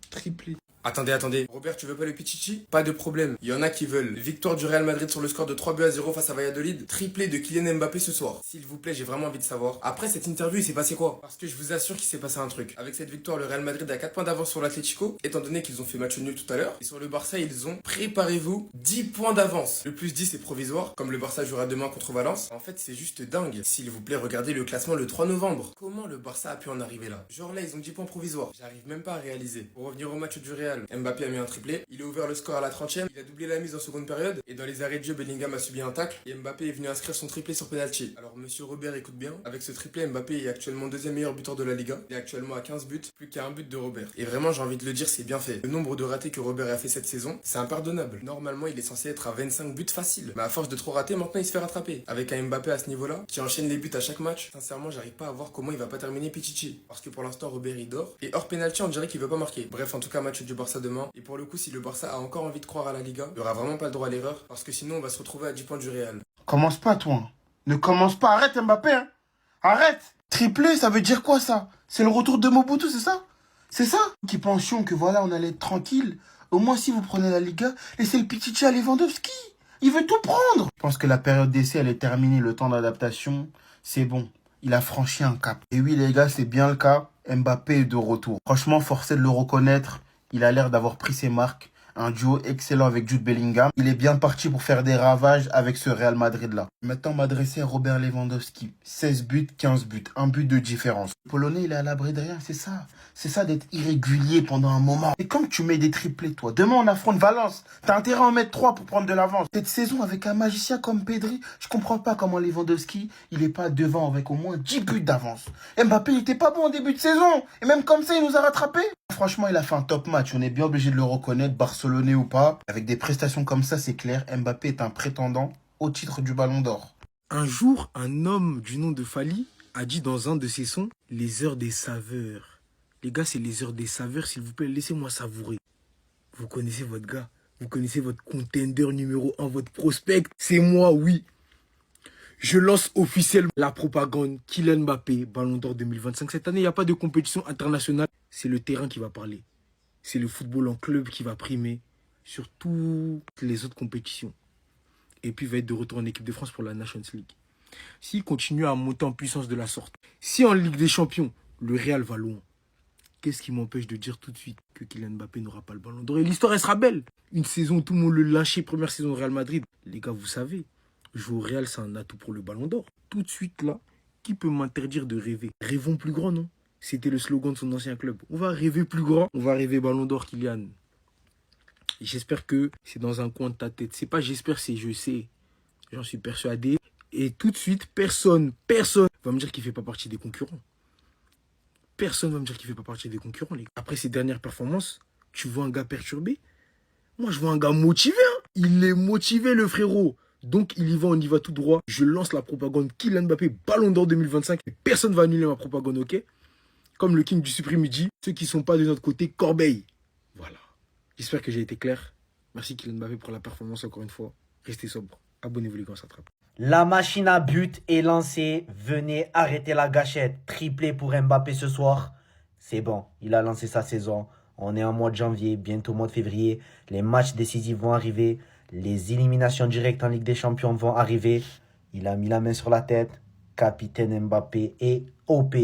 Triplé.
Attendez. Robert, tu veux pas le Pichichi? Pas de problème. Il y en a qui veulent. Victoire du Real Madrid sur le score de 3-0 face à Valladolid. Triplé de Kylian Mbappé ce soir. S'il vous plaît, j'ai vraiment envie de savoir. Après cette interview, il s'est passé quoi? Parce que je vous assure qu'il s'est passé un truc. Avec cette victoire, le Real Madrid a 4 points d'avance sur l'Atlético, étant donné qu'ils ont fait match nul tout à l'heure. Et sur le Barça, ils ont, préparez-vous, 10 points d'avance. Le plus 10, c'est provisoire, comme le Barça jouera demain contre Valence. En fait, c'est juste dingue. S'il vous plaît, regardez le classement le 3 novembre. Comment le Barça a pu en arriver là? Genre là, ils ont 10 points provisoires. J'arrive même pas à réaliser. Pour revenir au match du Real, Real, Mbappé a mis un triplé, il a ouvert le score à la 30e, il a doublé la mise en seconde période, et dans les arrêts de jeu, Bellingham a subi un tacle, et Mbappé est venu inscrire son triplé sur penalty. Alors monsieur Robert écoute bien, avec ce triplé, Mbappé est actuellement deuxième meilleur buteur de la Liga, il est actuellement à 15 buts, plus qu'à un but de Robert. Et vraiment j'ai envie de le dire, c'est bien fait. Le nombre de ratés que Robert a fait cette saison, c'est impardonnable. Normalement il est censé être à 25 buts faciles, mais à force de trop rater, maintenant il se fait rattraper. Avec un Mbappé à ce niveau-là, qui enchaîne les buts à chaque match, sincèrement j'arrive pas à voir comment il va pas terminer Pichichi. Parce que pour l'instant Robert il dort, et hors penalty on dirait qu'il veut pas marquer. Bref en tout cas match du Barça demain, et pour le coup si le Barça a encore envie de croire à la Liga, il y aura vraiment pas le droit à l'erreur, parce que sinon on va se retrouver à 10 points du Real.
Commence pas, toi. Ne commence pas. Arrête, Mbappé. Hein. Arrête. Triplé, ça veut dire quoi, ça? C'est le retour de Mobutu, c'est ça? C'est ça? Qui pensions que voilà, on allait être tranquille. Au moins, si vous prenez la Liga, laissez le Pichichi à Lewandowski. Il veut tout prendre. Je pense que la période d'essai, elle est terminée. Le temps d'adaptation, c'est bon. Il a franchi un cap. Et oui, les gars, c'est bien le cas. Mbappé est de retour. Franchement, forcé de le reconnaître. Il a l'air d'avoir pris ses marques. Un duo excellent avec Jude Bellingham. Il est bien parti pour faire des ravages avec ce Real Madrid-là. Maintenant, m'adresser à Robert Lewandowski. 16 buts, 15 buts. Un but de différence. Le Polonais, il est à l'abri de rien, c'est ça. C'est ça d'être irrégulier pendant un moment. Et quand tu mets des triplés, toi, demain on affronte Valence. T'as intérêt à en mettre 3 pour prendre de l'avance. Cette saison, avec un magicien comme Pedri, je comprends pas comment Lewandowski, il est pas devant avec au moins 10 buts d'avance. Mbappé, il était pas bon en début de saison. Et même comme ça, il nous a rattrapés. Franchement, il a fait un top match. On est bien obligé de le reconnaître, barcelonais ou pas. Avec des prestations comme ça, c'est clair. Mbappé est un prétendant au titre du Ballon d'Or.
Un jour, un homme du nom de Fali a dit dans un de ses sons « Les heures des saveurs ». Les gars, c'est les heures des saveurs, s'il vous plaît, laissez-moi savourer. Vous connaissez votre gars, vous connaissez votre contender numéro 1, votre prospect. C'est moi, oui. Je lance officiellement la propagande Kylian Mbappé, Ballon d'Or 2025. Cette année, il n'y a pas de compétition internationale. C'est le terrain qui va parler. C'est le football en club qui va primer sur toutes les autres compétitions. Et puis, il va être de retour en équipe de France pour la Nations League. S'il continue à monter en puissance de la sorte, si en Ligue des Champions, le Real va loin, qu'est-ce qui m'empêche de dire tout de suite que Kylian Mbappé n'aura pas le Ballon d'Or? Et l'histoire, elle sera belle. Une saison où tout le monde le lâchait, première saison au Real Madrid. Les gars, vous savez, jouer au Real, c'est un atout pour le Ballon d'Or. Tout de suite, là, qui peut m'interdire de rêver? Rêvons plus grand, non? C'était le slogan de son ancien club. On va rêver plus grand. On va rêver Ballon d'Or, Kylian. J'espère que c'est dans un coin de ta tête. C'est pas j'espère, c'est je sais. J'en suis persuadé. Et tout de suite, personne va me dire qu'il fait pas partie des concurrents. Personne va me dire qu'il fait pas partie des concurrents, les gars. Après ces dernières performances, tu vois un gars perturbé? Moi, je vois un gars motivé. Hein. Il est motivé, le frérot. Donc, il y va, on y va tout droit. Je lance la propagande Kylian Mbappé, Ballon d'Or 2025. Et personne va annuler ma propagande, ok? Comme le King du Supreme dit, ceux qui sont pas de notre côté, corbeille. Voilà. J'espère que j'ai été clair. Merci Kylian Mbappé pour la performance encore une fois. Restez sobre. Abonnez-vous les gars, ça attrape.
La machine à but est lancée. Venez arrêter la gâchette. Triplé pour Mbappé ce soir. C'est bon, il a lancé sa saison. On est en mois de janvier, bientôt mois de février. Les matchs décisifs vont arriver. Les éliminations directes en Ligue des Champions vont arriver. Il a mis la main sur la tête. Capitaine Mbappé est OP.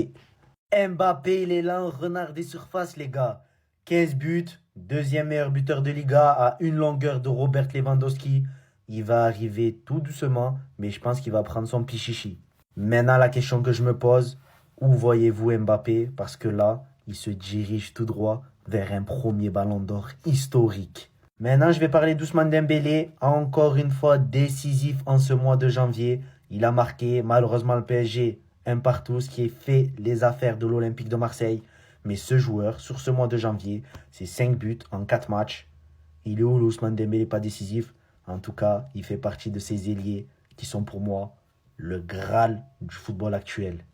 Mbappé, il est là en renard des surfaces, les gars. 15 buts, deuxième meilleur buteur de Liga à une longueur de Robert Lewandowski. Il va arriver tout doucement, mais je pense qu'il va prendre son pichichi. Maintenant, la question que je me pose, où voyez-vous Mbappé? Parce que là, il se dirige tout droit vers un premier Ballon d'Or historique. Maintenant, je vais parler doucement d'Dembélé. Encore une fois, décisif en ce mois de janvier. Il a marqué, malheureusement, le PSG un partout, ce qui est fait les affaires de l'Olympique de Marseille. Mais ce joueur, sur ce mois de janvier, c'est 5 buts en 4 matchs. Il est où, Ousmane Dembélé, pas décisif? En tout cas, il fait partie de ces ailiers qui sont pour moi le Graal du football actuel.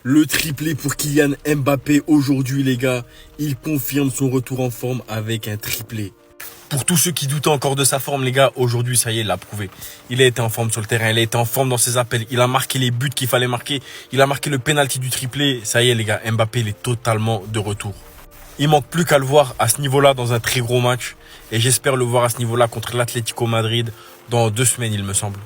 Le triplé pour Kylian Mbappé aujourd'hui, les gars. Il confirme son retour en forme avec un triplé.
Pour tous ceux qui doutaient encore de sa forme, les gars, aujourd'hui, ça y est, il l'a prouvé. Il a été en forme sur le terrain, il a été en forme dans ses appels, il a marqué les buts qu'il fallait marquer, il a marqué le penalty du triplé. Ça y est, les gars, Mbappé, il est totalement de retour. Il manque plus qu'à le voir à ce niveau-là dans un très gros match. Et j'espère le voir à ce niveau-là contre l'Atlético Madrid dans 2 semaines, il me semble.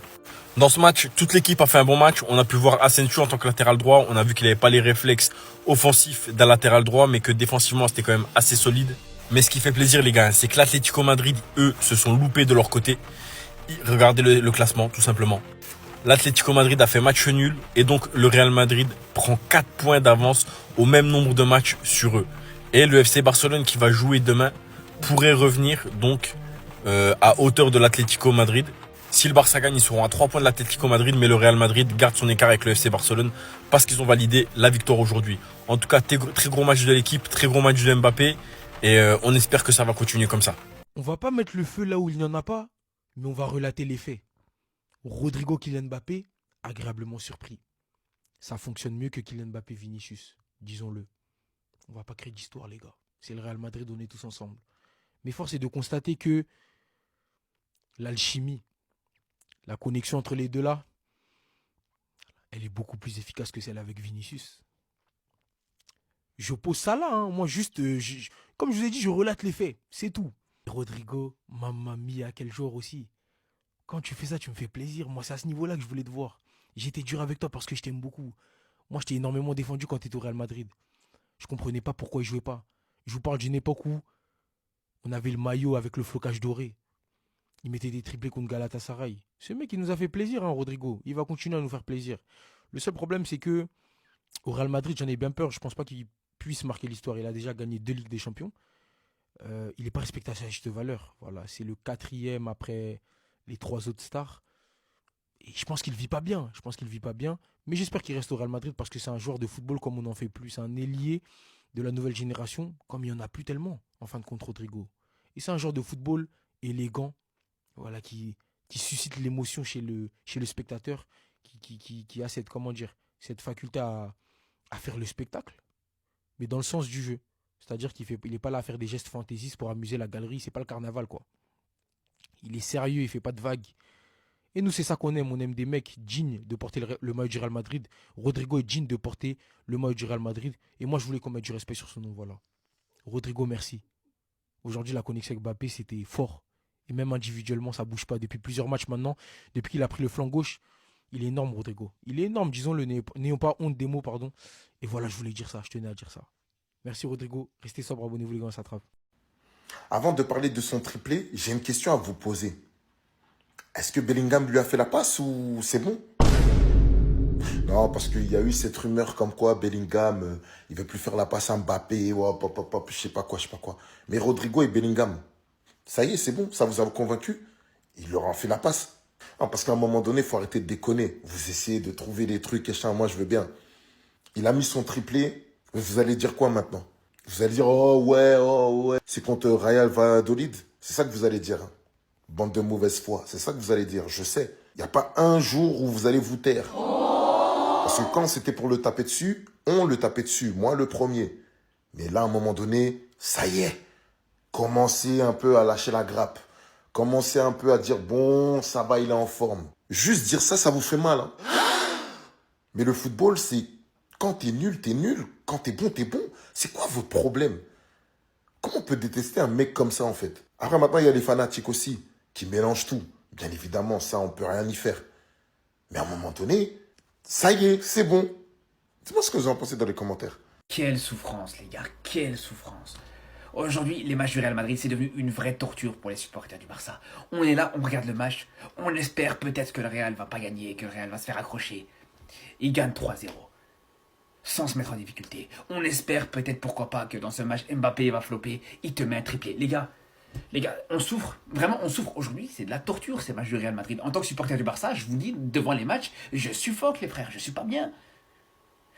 Dans ce match, toute l'équipe a fait un bon match. On a pu voir Asensio en tant que latéral droit. On a vu qu'il n'avait pas les réflexes offensifs d'un latéral droit, mais que défensivement, c'était quand même assez solide. Mais ce qui fait plaisir, les gars, c'est que l'Atlético Madrid, eux, se sont loupés de leur côté. Regardez le classement, tout simplement. L'Atlético Madrid a fait match nul et donc le Real Madrid prend 4 points d'avance au même nombre de matchs sur eux. Et le FC Barcelone qui va jouer demain
pourrait revenir donc à hauteur de l'Atlético Madrid. Si le Barça gagne, ils seront à 3 points de l'Atlético Madrid, mais le Real Madrid garde son écart avec le FC Barcelone parce qu'ils ont validé la victoire aujourd'hui. En tout cas, très gros match de l'équipe, très gros match de Mbappé, et on espère que ça va continuer comme ça.
On va pas mettre le feu là où il n'y en a pas, mais on va relater les faits. Rodrigo, Kylian Mbappé, agréablement surpris. Ça fonctionne mieux que Kylian Mbappé, Vinicius, disons-le. On va pas créer d'histoire, les gars. C'est le Real Madrid, on est tous ensemble. Mais force est de constater que l'alchimie, la connexion entre les deux là, elle est beaucoup plus efficace que celle avec Vinicius. Je pose ça là, hein. Moi juste, comme je vous ai dit, je relate les faits, c'est tout. Rodrigo, mamma mia, quel joueur aussi. Quand tu fais ça, tu me fais plaisir. Moi, c'est à ce niveau-là que je voulais te voir. J'étais dur avec toi parce que je t'aime beaucoup. Moi, je t'ai énormément défendu quand tu étais au Real Madrid. Je comprenais pas pourquoi il jouait pas. Je vous parle d'une époque où on avait le maillot avec le flocage doré. Il mettait des triplés contre Galatasaray. Ce mec, il nous a fait plaisir, hein, Rodrigo. Il va continuer à nous faire plaisir. Le seul problème, c'est que au Real Madrid, j'en ai bien peur. Je pense pas qu'il puisse marquer l'histoire. Il a déjà gagné 2 Ligues des Champions. Il n'est pas respecté à sa juste valeur. Voilà, c'est le 4e après les 3 autres stars. Et je pense qu'il vit pas bien. Mais j'espère qu'il reste au Real Madrid parce que c'est un joueur de football comme on n'en fait plus. C'est un ailier de la nouvelle génération comme il n'y en a plus tellement, en fin de compte, Rodrigo. Et c'est un joueur de football élégant, voilà, qui suscite l'émotion chez le spectateur, qui a cette, comment dire, cette faculté à faire le spectacle, mais dans le sens du jeu. C'est-à-dire qu'il n'est pas là à faire des gestes fantaisistes pour amuser la galerie. C'est pas le carnaval, quoi. Il est sérieux, il fait pas de vagues. Et nous, c'est ça qu'on aime. On aime des mecs dignes de porter le maillot du Real Madrid. Rodrigo est digne de porter le maillot du Real Madrid. Et moi, je voulais qu'on mette du respect sur son nom. Voilà. Rodrigo, merci. Aujourd'hui, la connexion avec Mbappé, c'était fort. Et même individuellement, ça bouge pas. Depuis plusieurs matchs maintenant, depuis qu'il a pris le flanc gauche, il est énorme, Rodrigo. Il est énorme, disons-le. N'ayons pas honte des mots, pardon. Et voilà, je voulais dire ça. Je tenais à dire ça. Merci, Rodrigo. Restez sobre, abonnez-vous, les gars, ça attrape.
Avant de parler de son triplé, j'ai une question à vous poser. Est-ce que Bellingham lui a fait la passe ou c'est bon? Non, parce qu'il y a eu cette rumeur comme quoi Bellingham, il veut plus faire la passe à Mbappé, je sais pas quoi. Mais Rodrigo et Bellingham, ça y est, c'est bon, ça vous a convaincu? Il leur a fait la passe. Non, parce qu'à un moment donné, il faut arrêter de déconner. Vous essayez de trouver des trucs, et ça, moi je veux bien. Il a mis son triplé, vous allez dire quoi maintenant? Vous allez dire, oh ouais, c'est contre Real Valladolid? C'est ça que vous allez dire, hein. Bande de mauvaise foi, c'est ça que vous allez dire, je sais. Il n'y a pas un jour où vous allez vous taire. Parce que quand c'était pour le taper dessus, on le tapait dessus, moi le premier. Mais là, à un moment donné, ça y est. Commencez un peu à lâcher la grappe. Commencez un peu à dire, bon, ça va, il est en forme. Juste dire ça, ça vous fait mal, hein. Mais le football, c'est quand t'es nul, t'es nul. Quand t'es bon, t'es bon. C'est quoi votre problème? Comment on peut détester un mec comme ça, en fait? Après, maintenant, il y a les fanatiques aussi qui mélangent tout. Bien évidemment, ça, on peut rien y faire. Mais à un moment donné, ça y est, c'est bon. Dites-moi ce que vous en pensez dans les commentaires.
Quelle souffrance, les gars, quelle souffrance. Aujourd'hui, les matchs du Real Madrid, c'est devenu une vraie torture pour les supporters du Barça. On est là, on regarde le match, on espère peut-être que le Real va pas gagner, que le Real va se faire accrocher. Il gagne 3-0. Sans se mettre en difficulté. On espère peut-être, pourquoi pas, que dans ce match, Mbappé va flopper, il te met un triplé. Les gars, on souffre. Vraiment, on souffre. Aujourd'hui, c'est de la torture, ces matchs du Real Madrid. En tant que supporter du Barça, je vous dis, devant les matchs, je suffoque, les frères. Je suis pas bien.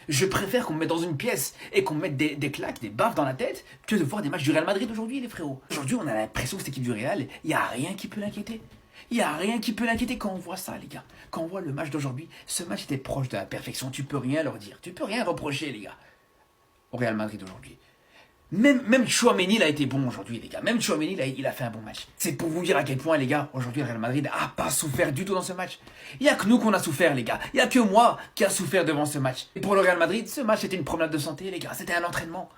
Je préfère qu'on me mette dans une pièce et qu'on me mette des claques, des baffes dans la tête, que de voir des matchs du Real Madrid aujourd'hui, les frérots. Aujourd'hui, on a l'impression que cette équipe du Real, il n'y a rien qui peut l'inquiéter. Il n'y a rien qui peut l'inquiéter quand on voit ça, les gars. Quand on voit le match d'aujourd'hui, ce match était proche de la perfection. Tu peux rien leur dire. Tu peux rien reprocher, les gars, au Real Madrid aujourd'hui. Même Tchouaméni, il a été bon aujourd'hui, les gars. Même Tchouaméni, il a fait un bon match. C'est pour vous dire à quel point, les gars, aujourd'hui, le Real Madrid n'a pas souffert du tout dans ce match. Il n'y a que nous qu'on a souffert, les gars. Il n'y a que moi qui a souffert devant ce match. Et pour le Real Madrid, ce match était une promenade de santé, les gars. C'était un entraînement.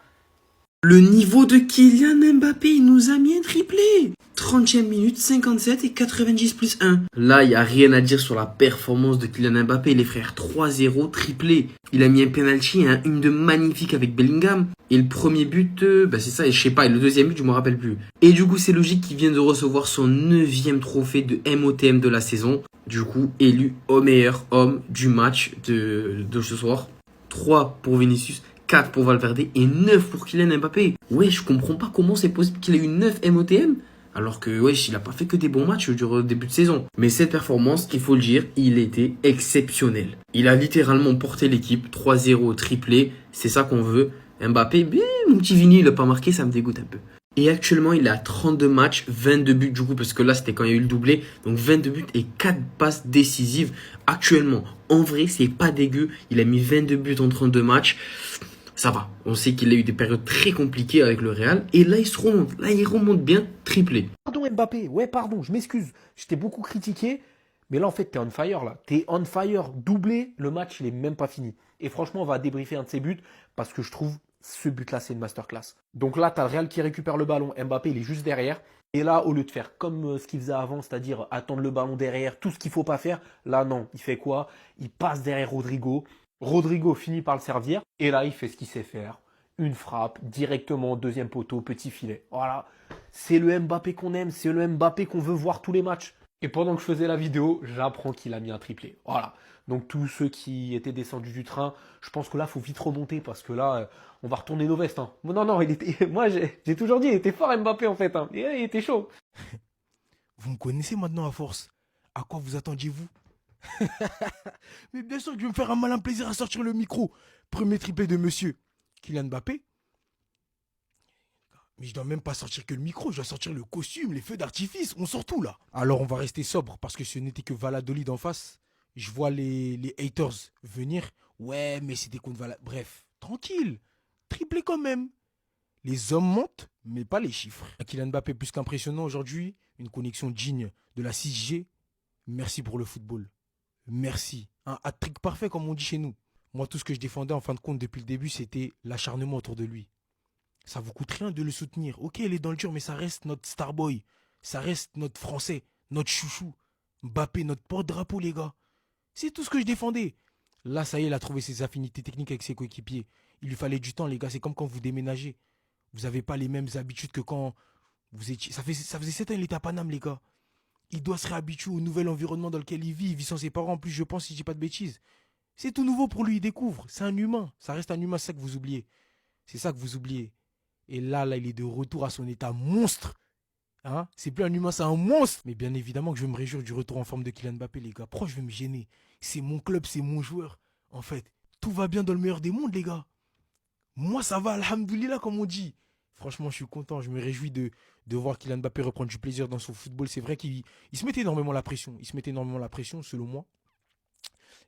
Le niveau de Kylian Mbappé, il nous a mis un triplé. 30e minute, 57 et 90 plus 1. Là, il n'y a rien à dire sur la performance de Kylian Mbappé, les frères. 3-0, triplé. Il a mis un penalty, une de magnifique avec Bellingham. Et le premier but, c'est ça, et je sais pas, et le deuxième but, je me rappelle plus. Et du coup, c'est logique qu'il vienne de recevoir son 9e trophée de MOTM de la saison. Du coup, élu au meilleur homme du match de ce soir. 3 pour Vinicius,
4 pour Valverde et 9 pour Kylian Mbappé. Ouais, je comprends pas comment c'est possible qu'il ait eu 9 MOTM. Alors que, wesh, il a pas fait que des bons matchs durant le début de saison. Mais cette performance, il faut le dire, il était exceptionnel. Il a littéralement porté l'équipe, 3-0, triplé, c'est ça qu'on veut. Mbappé, mon petit Vini, il a pas marqué, ça me dégoûte un peu. Et actuellement, il est à 32 matchs, 22 buts du coup, parce que là, c'était quand il y a eu le doublé. Donc 22 buts et 4 passes décisives actuellement. En vrai, c'est pas dégueu. Il a mis 22 buts en 32 matchs. Ça va. On sait qu'il a eu des périodes très compliquées avec le Real. Et là, il se remonte. Là, il remonte bien, triplé.
Pardon Mbappé, ouais pardon, je m'excuse. Je t'ai beaucoup critiqué. Mais là, en fait, t'es on fire là. T'es on fire, doublé. Le match, il est même pas fini. Et franchement, on va débriefer un de ses buts parce que je trouve ce but-là, c'est une masterclass. Donc là, t'as le Real qui récupère le ballon. Mbappé, il est juste derrière. Et là, au lieu de faire comme ce qu'il faisait avant, c'est-à-dire attendre le ballon derrière, tout ce qu'il faut pas faire, là, non. Il fait quoi? Il passe derrière Rodrigo. Rodrigo finit par le servir. Et là, il fait ce qu'il sait faire. Une frappe, directement, deuxième poteau, petit filet. Voilà. C'est le Mbappé qu'on aime. C'est le Mbappé qu'on veut voir tous les matchs. Et pendant que je faisais la vidéo, j'apprends qu'il a mis un triplé. Voilà. Donc tous ceux qui étaient descendus du train, je pense que là, il faut vite remonter parce que là, on va retourner nos vestes. Hein. Non, moi, j'ai toujours dit, il était fort Mbappé en fait. Hein. Il était chaud.
Vous me connaissez maintenant à force. À quoi vous attendiez-vous? Mais bien sûr que je vais me faire un malin plaisir à sortir le micro. Premier triplé de monsieur Kylian Mbappé. Mais je dois même pas sortir que le micro, je dois sortir le costume, les feux d'artifice, on sort tout là. Alors on va rester sobre parce que ce n'était que Valladolid en face. Je vois les haters venir. Ouais, mais c'était contre Valladolid. Bref, tranquille. Triplé quand même. Les hommes montent, mais pas les chiffres. Kylian Mbappé plus qu'impressionnant aujourd'hui. Une connexion digne de la 6G. Merci pour le football. Merci. Un hat-trick parfait comme on dit chez nous. Moi, tout ce que je défendais en fin de compte depuis le début, c'était l'acharnement autour de lui. Ça vous coûte rien de le soutenir. Ok, il est dans le dur, mais ça reste notre starboy. Ça reste notre français, notre chouchou. Mbappé, notre porte-drapeau, les gars. C'est tout ce que je défendais. Là, ça y est, il a trouvé ses affinités techniques avec ses coéquipiers. Il lui fallait du temps, les gars. C'est comme quand vous déménagez. Vous n'avez pas les mêmes habitudes que quand vous étiez... Ça faisait 7 ans qu'il était à Paname, les gars. Il doit se réhabituer au nouvel environnement dans lequel il vit sans ses parents. En plus, je pense, si je dis pas de bêtises. C'est tout nouveau pour lui, il découvre. C'est un humain. Ça reste un humain, c'est ça que vous oubliez. C'est ça que vous oubliez. Et là, il est de retour à son état monstre. Hein? C'est plus un humain, c'est un monstre. Mais bien évidemment que je vais me réjouir du retour en forme de Kylian Mbappé, les gars. Pourquoi je vais me gêner? C'est mon club, c'est mon joueur. En fait, tout va bien dans le meilleur des mondes, les gars. Moi, ça va, alhamdoulilah, comme on dit. Franchement, je suis content. Je me réjouis de voir Kylian Mbappé reprendre du plaisir dans son football. C'est vrai qu'il se mettait énormément la pression. Il se mettait énormément la pression, selon moi.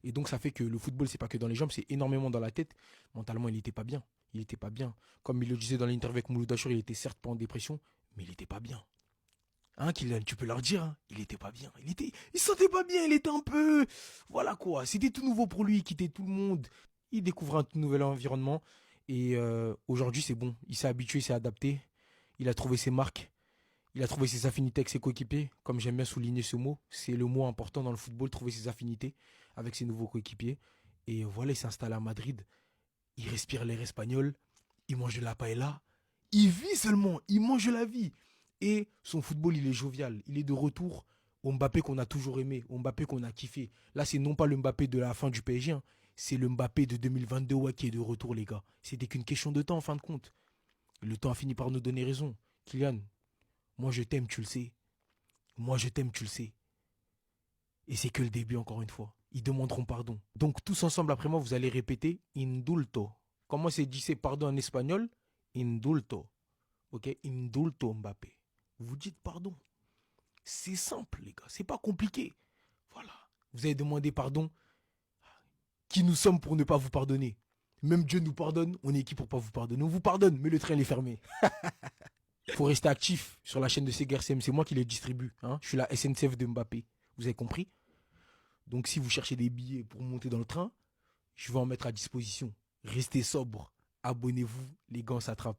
Et donc, ça fait que le football, c'est pas que dans les jambes, c'est énormément dans la tête. Mentalement, il n'était pas bien. Il n'était pas bien. Comme il le disait dans l'interview avec Mouloud Achour, il était certes pas en dépression, mais il n'était pas bien. Hein, Kylian, tu peux leur dire, hein, il n'était pas bien. Il se sentait pas bien, il était un peu... Voilà quoi, c'était tout nouveau pour lui, il quittait tout le monde. Il découvrait un tout nouvel environnement. Et aujourd'hui, c'est bon. Il s'est habitué, il s'est adapté. Il a trouvé ses marques. Il a trouvé ses affinités avec ses coéquipiers. Comme j'aime bien souligner ce mot, c'est le mot important dans le football, trouver ses affinités avec ses nouveaux coéquipiers. Et voilà, il s'est installé à Madrid. Il respire l'air espagnol. Il mange de la paella. Il vit seulement. Il mange la vie. Et son football, il est jovial. Il est de retour au Mbappé qu'on a toujours aimé, au Mbappé qu'on a kiffé. Là, c'est non pas le Mbappé de la fin du PSG, hein. C'est le Mbappé de 2022 ouais, qui est de retour, les gars. C'était qu'une question de temps, en fin de compte. Le temps a fini par nous donner raison. Kylian, moi je t'aime, tu le sais. Moi je t'aime, tu le sais. Et c'est que le début, encore une fois. Ils demanderont pardon. Donc, tous ensemble, après moi, vous allez répéter indulto. Comment c'est dit, c'est pardon en espagnol? Indulto. Ok? Indulto, Mbappé. Vous dites pardon. C'est simple, les gars. C'est pas compliqué. Voilà. Vous avez demandé pardon. Qui nous sommes pour ne pas vous pardonner? Même Dieu nous pardonne, on est qui pour pas vous pardonner? On vous pardonne, mais le train est fermé. Il faut rester actif sur la chaîne de CGRCM, c'est moi qui les distribue. Hein? Je suis la SNCF de Mbappé, vous avez compris? Donc si vous cherchez des billets pour monter dans le train, je vais en mettre à disposition. Restez sobre, abonnez-vous, les gars, on s'attrape.